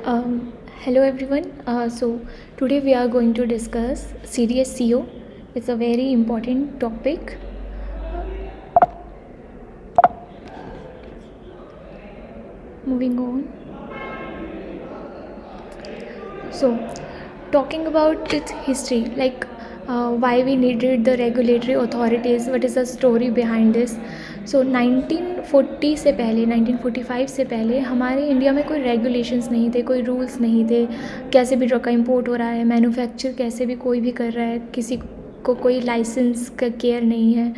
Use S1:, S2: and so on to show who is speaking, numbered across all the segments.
S1: Hello everyone. So today we are going to discuss CDSCO. It's a very important topic. Moving on. So talking about its history, like why we needed the regulatory authorities, what is the story behind this. सो 1940 से पहले 1945 से पहले हमारे India में कोई regulations नहीं थे, कोई रूल्स नहीं थे। कैसे भी ड्रग का इंपोर्ट हो रहा है, मैन्युफैक्चर कैसे भी कोई भी कर रहा है, किसी को कोई लाइसेंस का केयर नहीं है,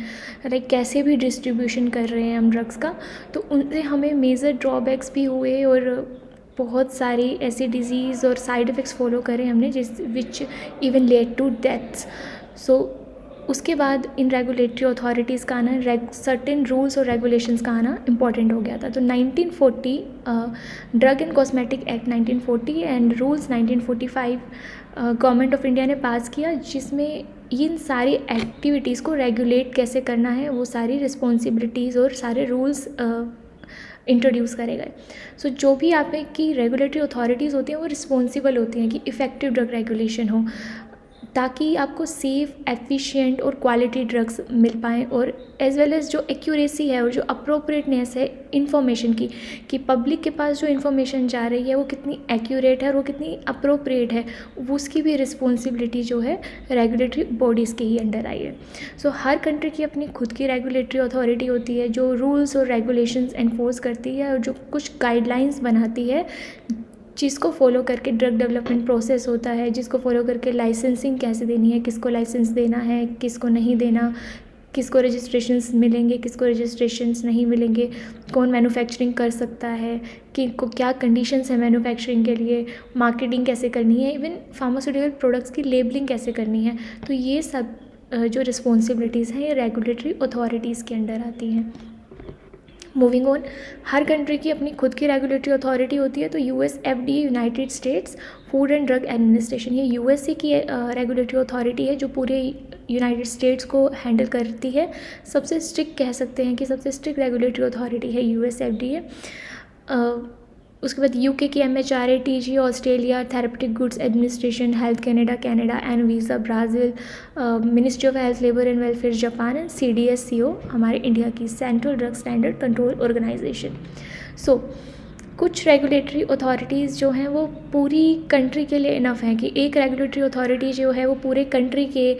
S1: लाइक कैसे भी डिस्ट्रीब्यूशन कर रहे हैं हम ड्रग्स का। तो उनसे हमें मेजर ड्रॉबैक्स भी हुए और बहुत सारी ऐसी डिजीज़ और साइड इफ़ेक्ट्स फॉलो करे हमने जिस which even led to deaths. So उसके बाद इन रेगुलेटरी अथॉरिटीज़ का आना, सर्टेन रूल्स और रेगुलेशंस का आना इम्पॉर्टेंट हो गया था। तो 1940 drug and cosmetic act 1940 and rules 1945 government of India ने पास किया, जिसमें इन सारी एक्टिविटीज़ को रेगुलेट कैसे करना है वो सारी रिस्पॉन्सिबिलिटीज़ और सारे रूल्स इंट्रोड्यूस करे गए। सो जो भी आप की रेगुलेटरी अथॉरिटीज़ होती हैं वो रिस्पॉन्सिबल होती हैं कि इफ़ेक्टिव ड्रग रेगुलेशन हो, ताकि आपको सेफ़, एफिशिएंट और क्वालिटी ड्रग्स मिल पाएँ, और एज़ वेल एज़ जो एक्यूरेसी है और जो अप्रोप्रिएटनेस है इन्फॉर्मेशन की, कि पब्लिक के पास जो इन्फॉर्मेशन जा रही है वो कितनी एक्यूरेट है और वो कितनी अप्रोप्रिएट है, वो उसकी भी रिस्पॉन्सिबिलिटी जो है रेगुलेटरी बॉडीज़ के ही अंडर आई है। सो हर कंट्री की अपनी खुद की रेगुलेटरी अथॉरिटी होती है जो रूल्स और रेगुलेशंस एनफोर्स करती है और जो कुछ गाइडलाइंस बनाती है, जिसको फॉलो करके ड्रग डेवलपमेंट प्रोसेस होता है, जिसको फॉलो करके लाइसेंसिंग कैसे देनी है, किसको लाइसेंस देना है, किसको नहीं देना, किसको रजिस्ट्रेशंस मिलेंगे, किसको रजिस्ट्रेशंस नहीं मिलेंगे, कौन मैन्युफैक्चरिंग कर सकता है, कि को क्या कंडीशंस है मैन्युफैक्चरिंग के लिए, मार्केटिंग कैसे करनी है, इवन फार्मास्यूटिकल प्रोडक्ट्स की लेबलिंग कैसे करनी है। तो ये सब जो रिस्पॉन्सिबिलिटीज़ हैं ये रेगुलेटरी अथॉरिटीज़ के अंडर आती हैं। मूविंग ऑन, हर कंट्री की अपनी खुद की रेगुलेटरी अथॉरिटी होती है। तो US FDA, United states food and drug administration, ये यूएसए की रेगुलेटरी अथॉरिटी है जो पूरे यूनाइटेड स्टेट्स को हैंडल करती है। सबसे स्ट्रिक्ट कह सकते हैं कि सबसे स्ट्रिक्ट रेगुलेटरी अथॉरिटी है यूएस FDA। उसके बाद यूके की MHRA, TG Australia, therapeutic goods administration, health Canada, Anvisa Brazil, ministry of health, labour and welfare Japan, and CDSCO हमारे इंडिया की central drug standard control organisation. So कुछ regulatory authorities जो हैं वो पूरी कंट्री के लिए इनफ हैं कि एक रेगुलेटरी अथॉरिटी जो है वो पूरे कंट्री के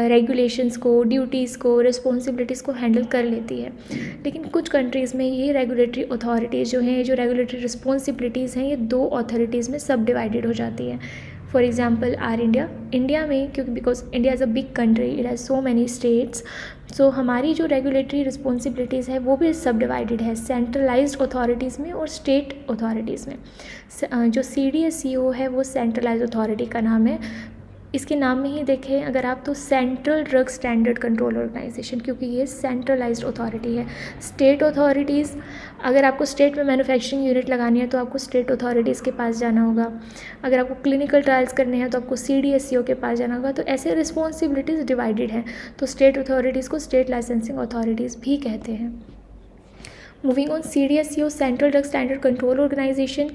S1: रेगुलेशंस को, ड्यूटीज़ को, रिस्पॉन्सिबिलिटीज़ को हैंडल कर लेती है। लेकिन कुछ कंट्रीज़ में ये रेगुलेटरी अथॉरिटीज़ जो हैं, जो रेगुलेटरी रिस्पॉन्सिबिलिटीज़ हैं, ये दो अथॉरिटीज़ में सब डिवाइडेड हो जाती हैं। फॉर एग्जाम्पल आर इंडिया में, क्योंकि because India is a big country, it has so many states, so हमारी जो रेगुलेटरी रिस्पॉन्सिबिलिटीज़ है वो भी सब डिवाइडेड है सेंट्रलाइज्ड अथॉरिटीज़ में और स्टेट अथॉरिटीज़ में। जो CDSCO है वो सेंट्रलाइज्ड अथॉरिटी का नाम है। इसके नाम में ही देखें अगर आप, तो central drug standard control organisation, क्योंकि ये सेंट्रलाइज्ड अथॉरिटी है। स्टेट अथॉरिटीज़, अगर आपको स्टेट में मैन्युफैक्चरिंग यूनिट लगानी है तो आपको स्टेट अथॉरिटीज़ के पास जाना होगा। अगर आपको क्लिनिकल ट्रायल्स करने हैं तो आपको CDSCO के पास जाना होगा। तो ऐसे रिस्पॉन्सिबिलिटीज़ डिवाइडेड हैं। तो स्टेट अथॉरिटीज़ को स्टेट लाइसेंसिंग अथॉरिटीज़ भी कहते हैं। Moving on, CDSCO central drug standard control organisation,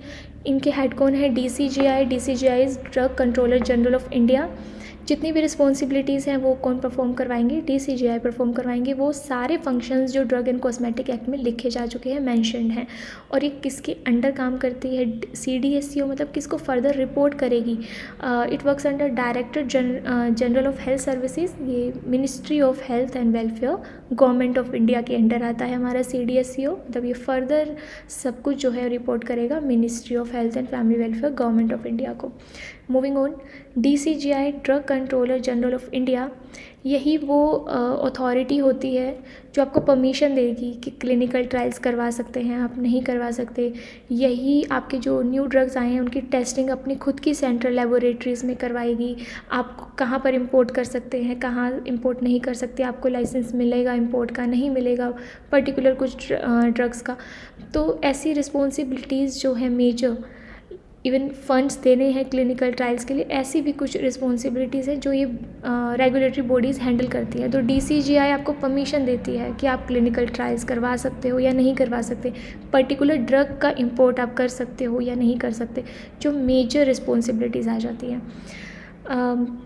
S1: इनके हेड कौन है? DCGI is drug controller general of India. जितनी भी रिस्पॉन्सिबिलिटीज़ हैं वो कौन परफॉर्म करवाएंगे? DCGI परफॉर्म करवाएंगे। वो सारे फंक्शंस जो ड्रग एंड कॉस्मेटिक एक्ट में लिखे जा चुके हैं, मैंशनड हैं। और ये किसके अंडर काम करती है? CDSCO, मतलब किसको फर्दर रिपोर्ट करेगी? It works under director general of health services. ये ministry of health and welfare government of India के अंडर आता है हमारा CDSCO। मतलब ये फर्दर सब कुछ जो है रिपोर्ट करेगा ministry of health and family welfare government of India को। Moving on, DCGI drug controller general of India, यही वो अथॉरिटी होती है जो आपको परमिशन देगी कि क्लिनिकल ट्रायल्स करवा सकते हैं आप, नहीं करवा सकते। यही आपके जो न्यू ड्रग्स आए हैं उनकी टेस्टिंग अपनी खुद की सेंट्रल लेबोरेटरीज़ में करवाएगी। आप कहाँ पर इंपोर्ट कर सकते हैं, कहाँ इंपोर्ट नहीं कर सकते, आपको लाइसेंस मिलेगा इंपोर्ट का, नहीं मिलेगा पर्टिकुलर कुछ ड्रग्स का। तो ऐसी रिस्पॉन्सिबिलिटीज़ जो है मेजर, इवन फंड्स देने हैं क्लिनिकल ट्रायल्स के लिए, ऐसी भी कुछ रिस्पॉन्सिबिलिटीज़ हैं जो ये रेगुलेटरी बॉडीज़ हैंडल करती है। तो DCGI आपको परमिशन देती है कि आप क्लिनिकल ट्रायल्स करवा सकते हो या नहीं करवा सकते, पर्टिकुलर ड्रग का इंपोर्ट आप कर सकते हो या नहीं कर सकते, जो मेजर रिस्पॉन्सिबिलिटीज़ आ जाती हैं।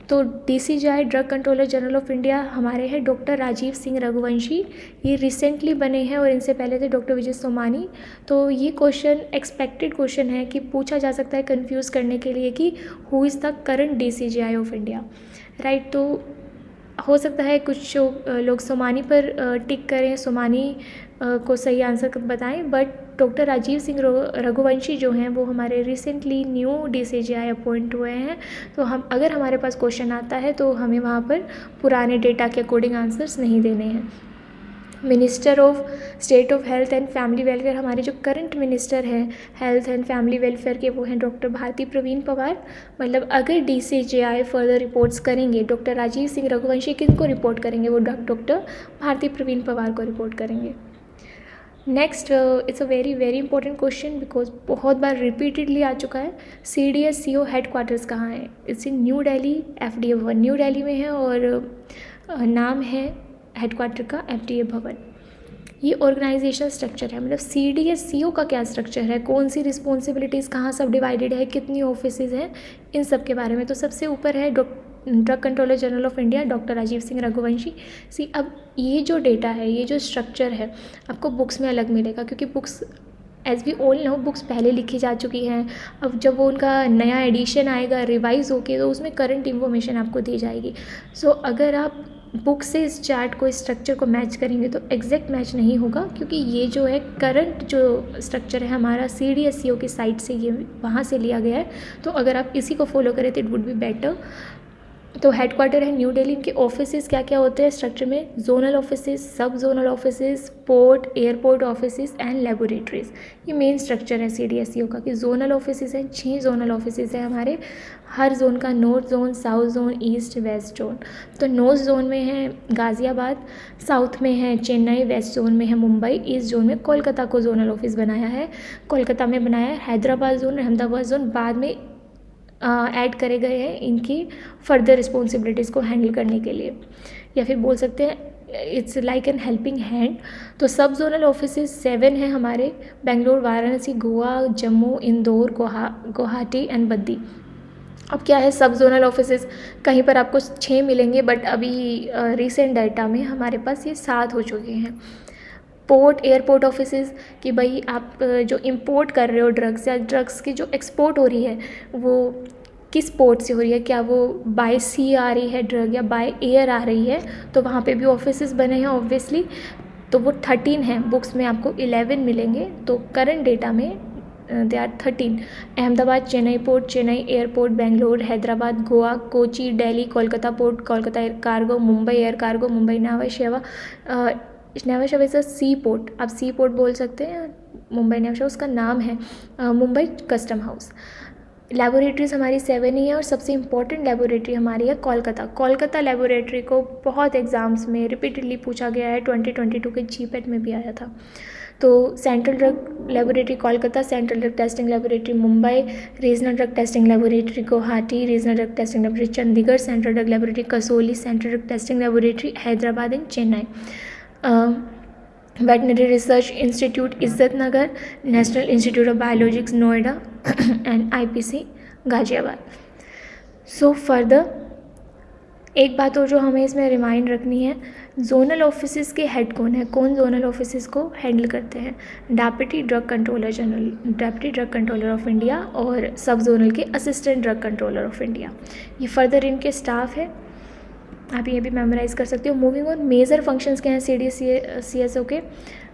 S1: तो DCGI drug controller general of India हमारे हैं डॉक्टर राजीव सिंह रघुवंशी। ये रिसेंटली बने हैं और इनसे पहले थे डॉक्टर विजय सोमानी। तो ये क्वेश्चन एक्सपेक्टेड क्वेश्चन है कि पूछा जा सकता है कंफ्यूज करने के लिए कि who is the current DCGI of India, right. तो हो सकता है कुछ लोग सोमानी पर टिक करें, सोमानी को सही आंसर बताएं, बट डॉक्टर राजीव सिंह रघुवंशी जो हैं वो हमारे रिसेंटली न्यू DCGI अपॉइंट हुए हैं। तो हम अगर हमारे पास क्वेश्चन आता है तो हमें वहाँ पर पुराने डेटा के अकॉर्डिंग आंसर्स नहीं देने हैं। Minister of state of health and family welfare, हमारे जो करंट मिनिस्टर हैं हेल्थ एंड फैमिली वेलफेयर के, वो हैं डॉक्टर भारती प्रवीण पवार। मतलब अगर DCGI फर्दर रिपोर्ट्स करेंगे, डॉक्टर राजीव सिंह रघुवंशी किनको रिपोर्ट करेंगे, वो डॉक्टर भारती प्रवीण पवार को रिपोर्ट करेंगे। Next, it's a very very important question because बहुत बार रिपीटेडली आ चुका है। CDSCO हेडक्वार्टर्स कहाँ है? It's in new Delhi, FDA भवन न्यू दिल्ली में है और नाम है हेडक्वार्टर का FDA भवन। ये ऑर्गेनाइजेशनल स्ट्रक्चर है, मतलब CDSCO का क्या स्ट्रक्चर है, कौन सी रिस्पॉन्सिबिलिटीज़ कहाँ सब डिवाइडेड है, कितनी ऑफिसेज हैं, इन सब के बारे में। तो सबसे ऊपर है drug controller general of India doctor Rajeev Singh Raghuvanshi. अब ये जो डेटा है, ये जो स्ट्रक्चर है, आपको बुक्स में अलग मिलेगा, क्योंकि books as we all know books पहले लिखी जा चुकी हैं। अब जब वो उनका नया एडिशन आएगा रिवाइज होके, तो उसमें करंट इन्फॉर्मेशन आपको दी जाएगी। सो अगर आप बुक से इस चार्ट को, इस स्ट्रक्चर को मैच करेंगे तो एग्जैक्ट मैच नहीं होगा, क्योंकि ये जो है करंट जो स्ट्रक्चर है हमारा CDSCO की साइट से, ये वहाँ से लिया गया है। तो अगर आप इसी को फॉलो करें तो इट वुड बी बेटर। तो हेडक्वार्टर है न्यू दिल्ली। इनके ऑफिसेज क्या क्या होते हैं स्ट्रक्चर में? जोनल ऑफिसेज, सब zonal offices, port, airport offices and laboratories. ये मेन स्ट्रक्चर है CDSCO का कि जोनल ऑफिसेज हैं, 6 जोनल ऑफिसेज हैं हमारे, हर जोन का north zone, south zone, east, west zone. तो नॉर्थ जोन में है गाज़ियाबाद, साउथ में है चेन्नई, वेस्ट जोन में है मुंबई, ईस्ट जोन में कोलकाता को जोनल ऑफिस बनाया है। कोलकाता में बनाया है हैदराबाद जोन, अहमदाबाद जोन बाद में ऐड करे गए हैं इनकी फर्दर रिस्पॉन्सिबिलिटीज़ को हैंडल करने के लिए, या फिर बोल सकते हैं it's like an helping hand. तो सब जोनल ऑफिसेज 7 हैं हमारे, बेंगलोर, वाराणसी, गोवा, जम्मू, इंदौर, गुवाहाटी एंड बद्दी। अब क्या है सब जोनल ऑफिसेज, कहीं पर आपको 6 मिलेंगे, बट अभी रिसेंट डाटा में हमारे पास ये 7 हो चुके हैं। पोर्ट, एयरपोर्ट ऑफिसेज कि भाई आप जो इंपोर्ट कर रहे हो ड्रग्स, या ड्रग्स की जो एक्सपोर्ट हो रही है वो किस पोर्ट से हो रही है, क्या वो बाय सी आ रही है ड्रग या बाय एयर आ रही है, तो वहाँ पे भी ऑफिसेज बने हैं ऑब्वियसली। तो वो 13 हैं, बुक्स में आपको 11 मिलेंगे, तो करंट डेटा में they are 13। Ahmedabad Chennai port, Chennai airport, Bangalore, Hyderabad, Goa, Kochi, Delhi, Kolkata port, Kolkata air cargo, Mumbai air cargo, Mumbai Nhava Sheva, Nhava शेवा इज़ अ सी पोर्ट, आप सी पोर्ट बोल सकते हैं, मुंबई नावा शेवा उसका नाम है, मुंबई कस्टम हाउस। लेबोरेटरीज़ हमारी 7 ही है, और सबसे इम्पॉर्टेंट लेबोरेटरी हमारी है कोलकाता। कोलकाता लेबोरेटरी को बहुत एग्ज़ाम्स में रिपीटेडली पूछा गया है, 2022 के GPAT में भी आया था। तो central drug laboratory Kolkata, central drug testing laboratory Mumbai, regional drug testing laboratory Guwahati, regional drug testing laboratory Chandigarh, central drug laboratory Kasauli, central drug testing laboratory Hyderabad and Chennai, veterinary research institute Izzatnagar, national institute of biologics Noida and IPC Ghaziabad. So further एक बात और जो हमें इसमें remind रखनी है, zonal offices के head कौन है, कौन जोनल ऑफिसेज को हैंडल करते हैं? Deputy drug controller general, deputy drug controller of India, और सब जोनल के assistant drug controller of India. ये फर्दर इनके स्टाफ है, आप ये भी मेमोराइज़ कर सकते हो। मूविंग ऑन, मेजर फंक्शंस क्या हैं CDSCO के?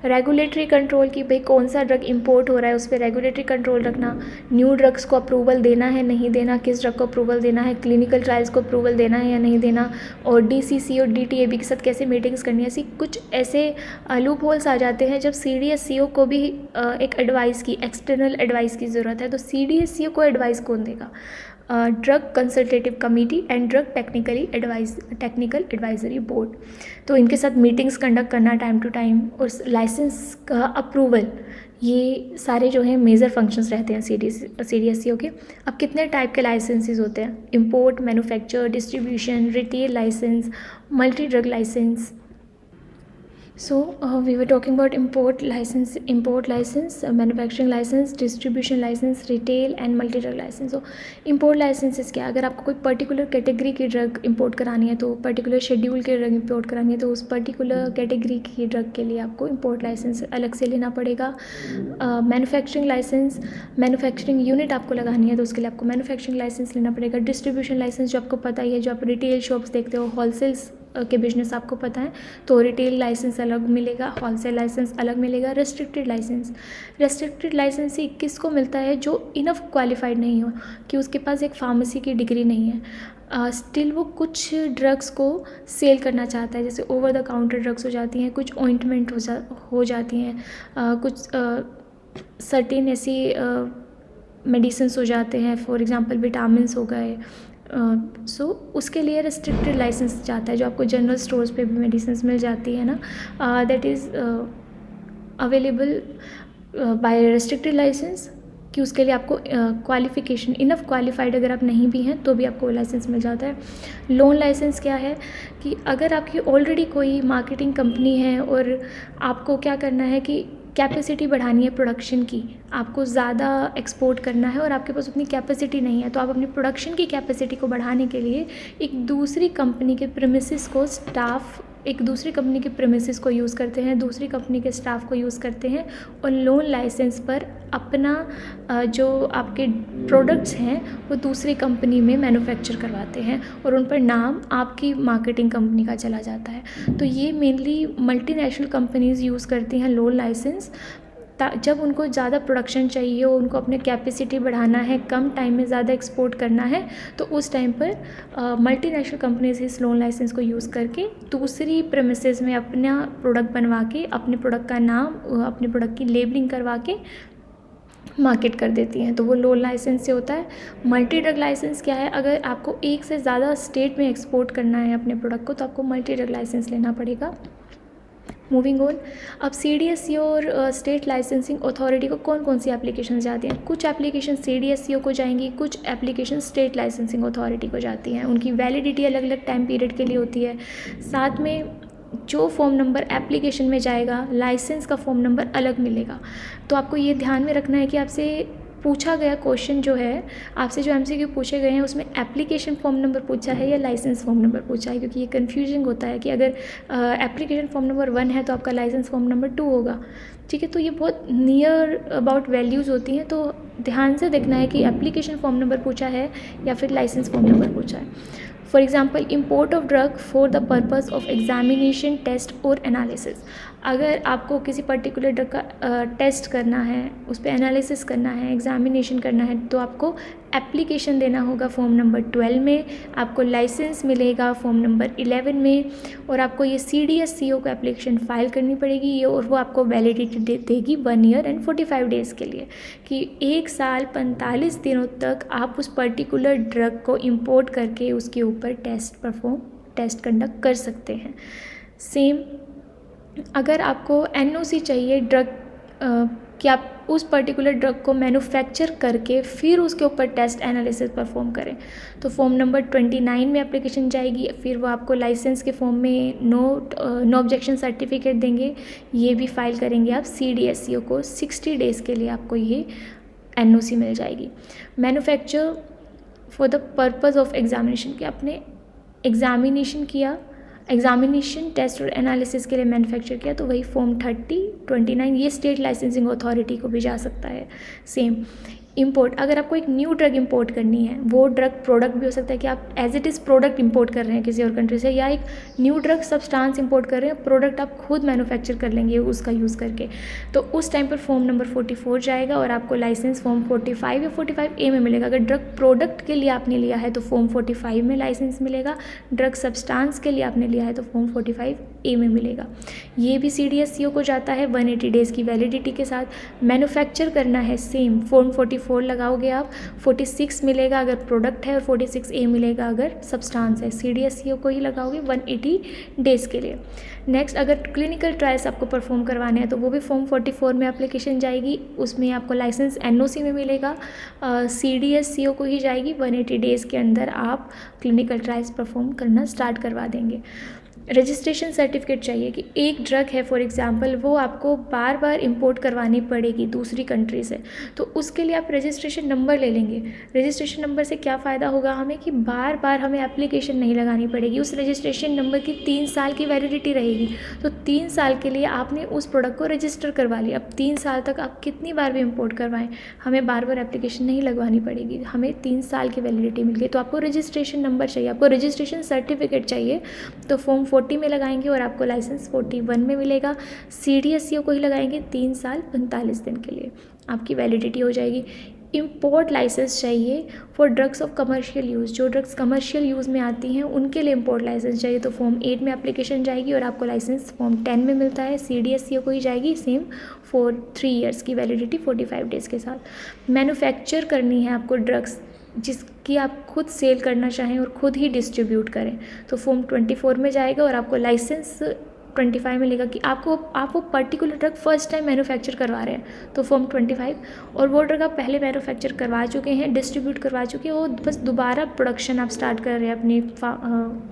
S1: रेगुलेटरी कंट्रोल की, भाई कौन सा ड्रग इंपोर्ट हो रहा है उस पर रेगुलेटरी कंट्रोल रखना, न्यू ड्रग्स को अप्रूवल देना है नहीं देना, किस ड्रग को अप्रूवल देना है, क्लिनिकल ट्रायल्स को अप्रूवल देना है या नहीं देना, और DCC और DTAB के साथ कैसे मीटिंग्स करनी है। ऐसी कुछ ऐसे लूप होल्स आ जाते हैं जब CDSCO को भी एक एडवाइस की, एक्सटर्नल एडवाइस की ज़रूरत है। तो CDSCO को एडवाइस कौन देगा? Drug consultative committee and drug technical advisory board. तो इनके साथ मीटिंग्स कंडक्ट करना टाइम टू टाइम, और लाइसेंस का अप्रूवल, ये सारे जो हैं मेजर फंक्शंस रहते हैं CDSCO के। अब कितने टाइप के लाइसेंसेस होते हैं? Import, manufacture, distribution, retail licence, multi drug licence. So we were talking about import license, manufacturing license, distribution license, retail and multi-drug license. So import licenses क्या? अगर आपको कोई पर्टिकुलर कैटेगरी की ड्रग इंपोर्ट करानी है, तो पर्टिकुलर शेड्यूल की drug import करानी है, तो उस पर्टिकुलर कैटेगरी की ड्रग के लिए आपको इंपोर्ट लाइसेंस अलग से लेना पड़ेगा। मैन्युफैक्चरिंग लाइसेंस, मैन्युफैक्चरिंग यूनिट आपको लगानी है तो उसके लिए आपको मैन्युफैक्चरिंग लाइसेंस लेना पड़ेगा। डिस्ट्रीब्यूशन लाइसेंस जो आपको पता ही है, जो आप रिटेल शॉप्स देखते हो, होलसेल्स के बिजनेस आपको पता है, तो रिटेल लाइसेंस अलग मिलेगा, होलसेल लाइसेंस अलग मिलेगा। रेस्ट्रिक्टेड लाइसेंस ही किसको मिलता है? जो इनफ क्वालिफाइड नहीं हो, कि उसके पास एक फार्मेसी की डिग्री नहीं है, स्टिल वो कुछ ड्रग्स को सेल करना चाहता है, जैसे ओवर द काउंटर ड्रग्स हो जाती हैं, कुछ ऑइंटमेंट हो जाती हैं, कुछ सर्टेन ऐसी मेडिसिन्स हो जाते हैं, फॉर एग्जांपल विटामिन्स हो गए। सो उसके लिए रेस्ट्रिक्टेड लाइसेंस चाहता है, जो आपको जनरल स्टोर्स पे भी मेडिसिन्स मिल जाती है ना, that is available by restricted licence, कि उसके लिए आपको क्वालिफ़िकेशन इनफ क्वालिफाइड अगर आप नहीं भी हैं तो भी आपको लाइसेंस मिल जाता है। लोन लाइसेंस क्या है? कि अगर आपकी ऑलरेडी कोई मार्केटिंग कंपनी है और आपको क्या करना है कि कैपेसिटी बढ़ानी है प्रोडक्शन की, आपको ज़्यादा एक्सपोर्ट करना है और आपके पास उतनी कैपेसिटी नहीं है, तो आप अपनी प्रोडक्शन की कैपेसिटी को बढ़ाने के लिए एक दूसरी कंपनी के प्रेमिसेस को यूज़ करते हैं, दूसरी कंपनी के स्टाफ को यूज़ करते हैं, और लोन लाइसेंस पर अपना जो आपके प्रोडक्ट्स हैं वो दूसरी कंपनी में मैन्युफैक्चर करवाते हैं और उन पर नाम आपकी मार्केटिंग कंपनी का चला जाता है। तो ये मेनली मल्टीनेशनल कंपनीज़ यूज़ करती हैं लोन लाइसेंस। जब उनको ज़्यादा प्रोडक्शन चाहिए हो, उनको अपने कैपेसिटी बढ़ाना है, कम टाइम में ज़्यादा एक्सपोर्ट करना है, तो उस टाइम पर मल्टीनेशनल कंपनीज इस लोन लाइसेंस को यूज़ करके दूसरी प्रेमिसेस में अपना प्रोडक्ट बनवा के, अपने प्रोडक्ट का नाम, अपने प्रोडक्ट की लेबलिंग करवा के मार्केट कर देती हैं, तो वो लोन लाइसेंस से होता है। मल्टी ड्रग लाइसेंस क्या है? अगर आपको एक से ज़्यादा स्टेट में एक्सपोर्ट करना है अपने प्रोडक्ट को, तो आपको मल्टी ड्रग लाइसेंस लेना पड़ेगा। मूविंग ऑन, अब CDSCO और स्टेट लाइसेंसिंग अथॉरिटी को कौन कौन सी एप्लीकेशन जाती हैं? कुछ एप्लीकेशन CDSCO को जाएंगी, कुछ एप्लीकेशन स्टेट लाइसेंसिंग अथॉरिटी को जाती हैं। उनकी वैलिडिटी अलग अलग टाइम पीरियड के लिए होती है। साथ में जो फ़ॉर्म नंबर एप्लीकेशन में जाएगा, लाइसेंस का फ़ॉर्म नंबर अलग मिलेगा। तो आपको ये ध्यान में रखना है कि आपसे पूछा गया क्वेश्चन जो है, आपसे जो MCQ पूछे गए हैं, उसमें एप्लीकेशन फॉर्म नंबर पूछा है या लाइसेंस फॉर्म नंबर पूछा है, क्योंकि ये कन्फ्यूजिंग होता है कि अगर एप्लीकेशन फॉर्म नंबर 1 है तो आपका लाइसेंस फॉर्म नंबर 2 होगा। ठीक है, तो ये बहुत नियर अबाउट वैल्यूज़ होती हैं, तो ध्यान से देखना है कि एप्लीकेशन फॉर्म नंबर पूछा है या फिर लाइसेंस फॉर्म नंबर पूछा है। For example, import of drug for the purpose of examination, test और एनालिसिस। अगर आपको किसी पर्टिकुलर ड्रग का टेस्ट करना है, उस पर एनालिसिस करना है, एग्जामिनेशन करना है, तो आपको एप्लीकेशन देना होगा फॉर्म नंबर 12 में, आपको लाइसेंस मिलेगा फॉर्म नंबर 11 में, और आपको ये CDSCO को एप्लीकेशन फ़ाइल करनी पड़ेगी ये, और वो आपको वैलिडिटी देगी 1 ईयर एंड 45 डेज़ के लिए, कि 1 साल 45 दिनों तक आप उस पर्टिकुलर ड्रग को इंपोर्ट करके उसके ऊपर टेस्ट कंडक्ट कर सकते हैं। सेम अगर आपको NOC चाहिए ड्रग कि आप उस पर्टिकुलर ड्रग को मैन्युफैक्चर करके फिर उसके ऊपर टेस्ट एनालिसिस परफॉर्म करें, तो फॉर्म नंबर 29 में एप्लीकेशन जाएगी, फिर वो आपको लाइसेंस के फॉर्म में नो ऑब्जेक्शन सर्टिफिकेट देंगे, ये भी फाइल करेंगे आप CDSCO को। 60 डेज़ के लिए आपको ये NOC मिल जाएगी। Manufacture for the purpose of examination, कि आपने एग्जामिनेशन किया, एग्जामिनेशन, टेस्ट और एनालिसिस के लिए मैन्युफैक्चर किया, तो वही फॉर्म 30, 29 ये स्टेट लाइसेंसिंग अथॉरिटी को भी जा सकता है। सेम इंपोर्ट, अगर आपको एक न्यू ड्रग इंपोर्ट करनी है, वो ड्रग प्रोडक्ट भी हो सकता है कि आप as it is product import कर रहे हैं किसी और कंट्री से, या एक न्यू ड्रग सब्सटेंस इंपोर्ट कर रहे हैं, प्रोडक्ट आप खुद मैन्युफैक्चर कर लेंगे उसका यूज़ करके, तो उस टाइम पर फॉर्म नंबर 44 जाएगा और आपको लाइसेंस फॉर्म 45 या 45A में मिलेगा। अगर ड्रग प्रोडक्ट के लिए आपने लिया है तो फॉर्म 45 में लाइसेंस मिलेगा, ड्रग सब्सटेंस के लिए आपने लिया है तो फॉर्म 45 ए में मिलेगा। ये भी CDSCO को जाता है 180 डेज़ की वैलिडिटी के साथ। मैन्युफैक्चर करना है सेम, फॉर्म 44 लगाओगे आप, 46 मिलेगा अगर प्रोडक्ट है और 46A मिलेगा अगर सब्सटेंस है। CDSCO को ही लगाओगे 180 डेज़ के लिए। नेक्स्ट, अगर क्लिनिकल ट्रायल्स आपको परफॉर्म करवाने हैं तो वो भी फॉर्म 44 में एप्लीकेशन जाएगी, उसमें आपको लाइसेंस NOC में मिलेगा। CDSCO को ही जाएगी, 180 डेज़ के अंदर आप क्लिनिकल ट्रायल्स परफॉर्म करना स्टार्ट करवा देंगे। रजिस्ट्रेशन सर्टिफिकेट चाहिए कि एक ड्रग है फॉर एग्जांपल, वो आपको बार बार इंपोर्ट करवानी पड़ेगी दूसरी कंट्री से, तो उसके लिए आप रजिस्ट्रेशन नंबर ले लेंगे। रजिस्ट्रेशन नंबर से क्या फ़ायदा होगा हमें कि बार बार हमें एप्लीकेशन नहीं लगानी पड़ेगी। उस रजिस्ट्रेशन नंबर की 3 साल की वैलिडिटी रहेगी, तो 3 साल के लिए आपने उस प्रोडक्ट को रजिस्टर करवा लिया। अब 3 साल तक आप कितनी बार भी इंपोर्ट करवाएं, हमें बार बार एप्लीकेशन नहीं लगवानी पड़ेगी, हमें 3 साल की वैलिडिटी मिल गई। तो आपको रजिस्ट्रेशन नंबर चाहिए, आपको रजिस्ट्रेशन सर्टिफिकेट चाहिए, तो फॉर्म 40 में लगाएंगे और आपको लाइसेंस 41 में मिलेगा। CDSCO को ही लगाएंगे 3 साल 45 दिन के लिए, आपकी वैलिडिटी हो जाएगी। इंपोर्ट लाइसेंस चाहिए for drugs of commercial use, जो ड्रग्स कमर्शियल यूज़ में आती हैं उनके लिए इंपोर्ट लाइसेंस चाहिए, तो फॉर्म 8 में एप्लीकेशन जाएगी और आपको लाइसेंस फॉर्म 10 में मिलता है। CDSCO को ही जाएगी सेम फॉर 3 ईयर्स की वैलिडिटी 45 डेज़ के साथ। मैन्युफैक्चर करनी है आपको ड्रग्स जिसकी आप खुद सेल करना चाहें और खुद ही डिस्ट्रीब्यूट करें, तो फॉर्म 24 में जाएगा और आपको लाइसेंस 25 मिलेगा कि आप वो particular drug first time manufacture करवा रहे हैं, तो फॉर्म 25, और वो ड्रग आप पहले मैन्युफैक्चर करवा चुके हैं, डिस्ट्रीब्यूट करवा चुके हैं, वो बस दोबारा प्रोडक्शन आप स्टार्ट कर रहे हैं अपनी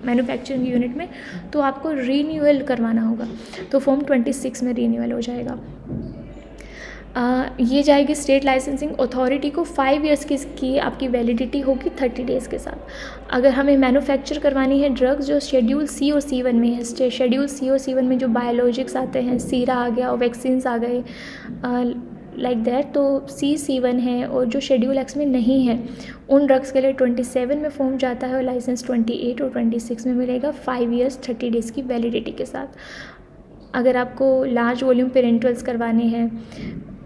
S1: मैन्युफैक्चरिंग यूनिट में, तो आपको रीन्यूअल करवाना होगा, तो फॉर्म 26 में रीन्यूअल हो जाएगा। ये जाएगी स्टेट लाइसेंसिंग अथॉरिटी को। 5 ईयर्स की आपकी वैलिडिटी होगी 30 डेज़ के साथ। अगर हमें मैन्युफैक्चर करवानी है ड्रग्स जो शेड्यूल C और C1 में है, शेड्यूल C और C1 में जो बायोलॉजिक्स आते हैं, सीरा आ गया और वैक्सीन्स आ गए लाइक दैट, तो C1 है, और जो शेड्यूल X में नहीं है उन ड्रग्स के लिए 27 में फॉर्म जाता है और लाइसेंस 28 और 26 में मिलेगा 5 ईयर्स 30 डेज़ की वैलिडिटी के साथ। अगर आपको लार्ज वॉल्यूम पेरेंटल्स करवाने हैं,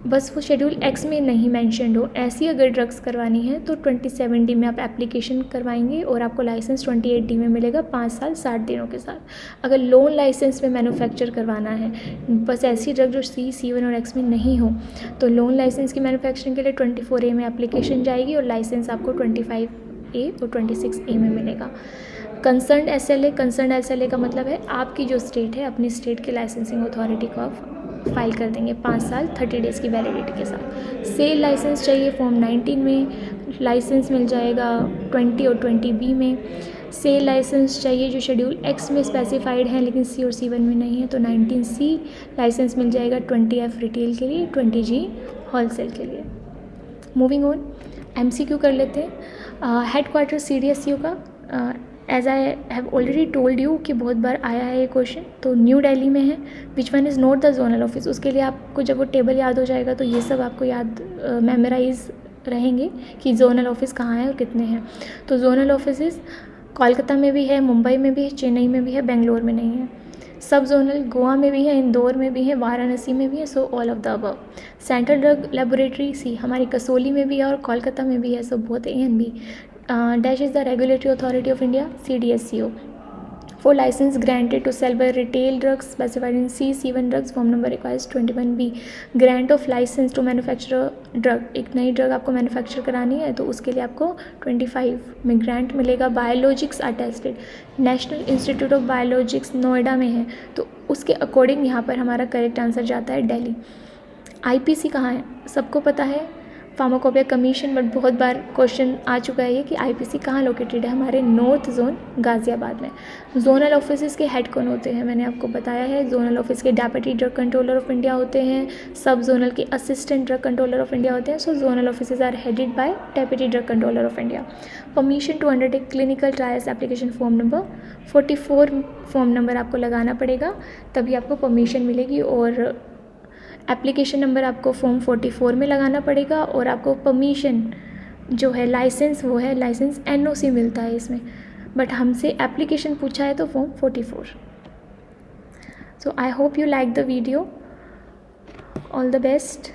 S1: बस वो शेड्यूल X में नहीं मेंशन्ड हो, ऐसी अगर ड्रग्स करवानी है तो 27D में आप एप्लीकेशन करवाएंगे और आपको लाइसेंस 28D में मिलेगा 5 साल 60 दिनों के साथ। अगर लोन लाइसेंस में मैन्युफैक्चर करवाना है, बस ऐसी ड्रग जो C1 और X में नहीं हो, तो लोन लाइसेंस की मैन्युफैक्चरिंग के लिए 24A में एप्लीकेशन जाएगी और लाइसेंस आपको 25A और 26A में मिलेगा। कंसर्न SLA का मतलब है आपकी जो स्टेट है अपनी स्टेट की लाइसेंसिंग अथॉरिटी को आप फाइल कर देंगे 5 साल 30 डेज़ की वैलिडिटी के साथ। सेल लाइसेंस चाहिए फॉर्म 19 में, लाइसेंस मिल जाएगा 20 और 20B में। सेल लाइसेंस चाहिए जो शेड्यूल X में स्पेसिफाइड है लेकिन C और C1 में नहीं है, तो 19C लाइसेंस मिल जाएगा 20F रिटेल के लिए, 20G होलसेल के लिए। मूविंग ऑन, MCQ कर लेते हैं। हेडक्वार्टर CDSCO का as I have already told you कि बहुत बार आया है ये क्वेश्चन, तो न्यू दिल्ली में है। Which one is not the zonal office, उसके लिए आपको जब वो टेबल याद हो जाएगा तो ये सब आपको याद मेमोराइज रहेंगे कि जोनल ऑफिस कहाँ है और कितने हैं। तो जोनल ऑफिस कोलकाता में भी है, मुंबई में भी है, चेन्नई में भी है, बेंगलोर में नहीं है। सब जोनल गोवा में भी है, इंदौर में भी है, वाराणसी में भी है, so all of the above. Central drug laboratory सी हमारी कसोली में भी है और कोलकाता में भी है, so both A and B। Dash is the regulatory authority of India, CDSCO. For license granted to sell by retail drugs specified in C1 drugs, form number requires 21B. Grant of license to manufacture drug, एक नई drug आपको manufacture करानी है तो उसके लिए आपको 25 में ग्रांट मिलेगा। Biologics are tested, national institute of biologics Noida में है, तो उसके अकॉर्डिंग यहाँ पर हमारा करेक्ट आंसर जाता है दिल्ली। IPC कहाँ है, सबको पता है, फार्माकोपिया कमीशन, बट बहुत बार क्वेश्चन आ चुका है ये कि IPC कहाँ लोकेटेड है, हमारे नॉर्थ जोन गाज़ियाबाद में। जोनल ऑफिस के हेड कौन होते हैं, मैंने आपको बताया है। जोनल ऑफिस के deputy drug controller of India होते हैं, सब जोनल के assistant drug controller of India होते हैं। So zonal office are headed by deputy drug controller of India. Permission to undertake clinical trials application form number 44 form number आपको लगाना पड़ेगा, तभी आपको परमिशन मिलेगी, और एप्लीकेशन नंबर आपको फॉर्म 44 में लगाना पड़ेगा, और आपको परमिशन जो है लाइसेंस, वो है लाइसेंस NOC मिलता है इसमें, बट हमसे एप्लीकेशन पूछा है तो form 44। So I hope you like the video, all the best.